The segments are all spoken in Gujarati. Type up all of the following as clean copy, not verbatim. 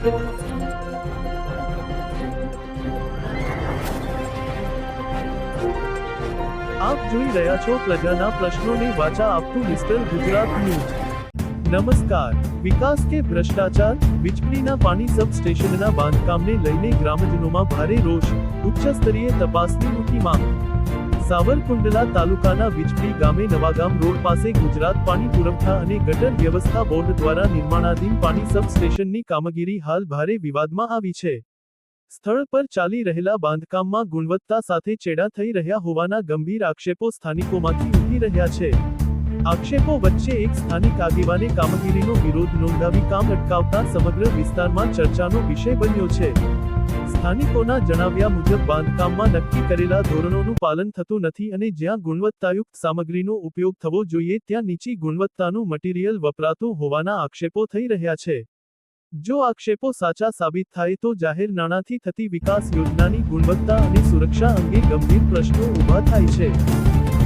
આપ જોઈ રહ્યા છો પ્રજાના પ્રશ્નોને વાચા આપતું મિસ્ટર ગુજરાત ન્યૂઝ। નમસ્કાર। વિકાસ કે ભ્રષ્ટાચાર, વીજળીના પાણી સબ સ્ટેશનના બાંધકામને લઈને ગ્રામજનોમાં ભારે રોષ, ઉચ્ચ સ્તરીય તપાસની ઉઠી માંગ। સાવરકુંડલા તાલુકાના વીજળી ગામે નવાગામ રોડ પાસે ગુજરાત પાણી પુરવઠા અને ગટર વ્યવસ્થા બોર્ડ દ્વારા નિર્માણાધીન પાણી સબ સ્ટેશનની કામગીરી હાલ ભારે વિવાદમાં આવી છે। સ્થળ પર ચાલી રહેલા બાંધકામમાં ગુણવત્તા સાથે ચેડા થઈ રહ્યા હોવાના ગંભીર આક્ષેપો સ્થાનિકોમાંથી ઉઠી રહ્યા છે। આક્ષેપો વચ્ચે એક સ્થાનિક આગેવાને કામગીરીનો વિરોધ નોંધાવી કામ અટકાવતા સમગ્ર વિસ્તારમાં ચર્ચાનો વિષય બન્યો છે। સ્થાનિકોના જણાવ્યા મુજબ બાંધકામમાં નક્કી કરેલા ધોરણોનું પાલન થતું નથી અને જ્યાં ગુણવત્તાયુક્ત સામગ્રીનો ઉપયોગ થવો જોઈએ ત્યાં નીચી ગુણવત્તાનું મટીરીયલ વપરાતું હોવાના આક્ષેપો થઈ રહ્યા છે। જો આક્ષેપો સાચા સાબિત થાય તો જાહેર નાણાંથી થતી વિકાસ યોજનાની ગુણવત્તા અને સુરક્ષા અંગે ગંભીર પ્રશ્નો ઊભા થાય છે।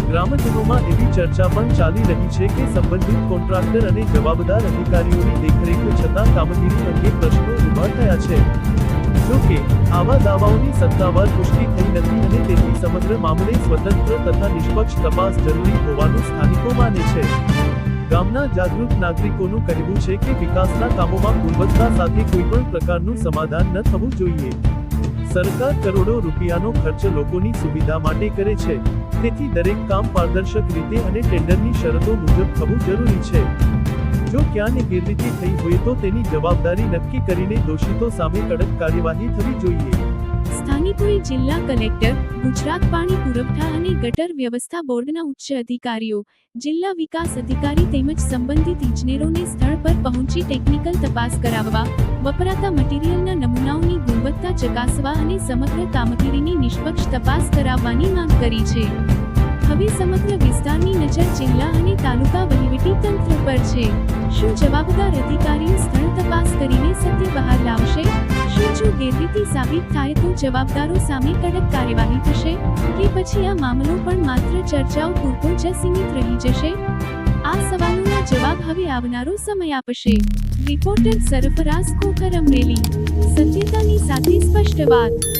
ગ્રામજનોમાં એવી ચર્ચા પણ ચાલી રહી છે કે સંબંધિત કોન્ટ્રાક્ટર અને જવાબદાર અધિકારીઓની દેખરેખ છતાં કામગીરી અંગે પ્રશ્નો ઊભા થયા છે। જો કે આવા દાવાઓની સત્તાવાર પુષ્ટિ થઈ નથી અને તેથી સમગ્ર મામલે સ્વતંત્ર તથા નિષ્પક્ષ તપાસ જરૂરી હોવાનું સ્થાનિકો માને છે। ગામના જાગૃત નાગરિકોનું કહેવું છે કે વિકાસના કામોમાં ગુણવત્તા સાથે કોઈપણ પ્રકારનું સમાધાન ન થવું જોઈએ। સરકાર કરોડો રૂપિયાનો ખર્ચ લોકોની સુવિધા માટે કરે છે, તેથી દરેક કામ પારદર્શક રીતે અને ટેન્ડરની શરતો મુજબ થવું જરૂરી છે। જો ક્યાંને ગેરરીતિ થઈ હોય તો તેની જવાબદારી નક્કી કરીને દોષિતો સામે કડક કાર્યવાહી થવી જોઈએ। સ્થાનિકોએ જિલ્લા કલેક્ટર, ગુજરાત પાણી પુરવઠા અને ગટર વ્યવસ્થા બોર્ડના ઉચ્ચ અધિકારીઓ, જિલ્લા વિકાસ અધિકારી તેમજ સંબંધિત ઇજનેરોને સ્થળ પર પહોંચી ટેકનિકલ તપાસ કરાવવા, વપરાતા મટીરીયલના નમૂનાઓની ગુણવત્તા ચકાસવા અને સમગ્ર કામગીરીની નિષ્પક્ષ તપાસ કરાવવાની માંગ કરી છે। હવે સમગ્ર વિસ્તારની નજર જિલ્લા અને તાલુકા વહીવટી તંત્ર પર છે। શું જવાબદાર અધિકારીઓ સ્થળ તપાસ કરીને સત્ય બહાર લાવશે? શું જો ગેરરીતિ સાબિત થાય તો જવાબદારો સામે કડક કાર્યવાહી થશે કે પછી આ મામલો પણ માત્ર ચર્ચાઓ પૂરતો જ સીમિત રહી જશે? આ સવાલોના જવાબ હવે આવનારો સમય આપશે। રિપોર્ટર સરફરાઝ ખોખર, અમરેલી। સત્યતાની સાથે સ્પષ્ટ વાત।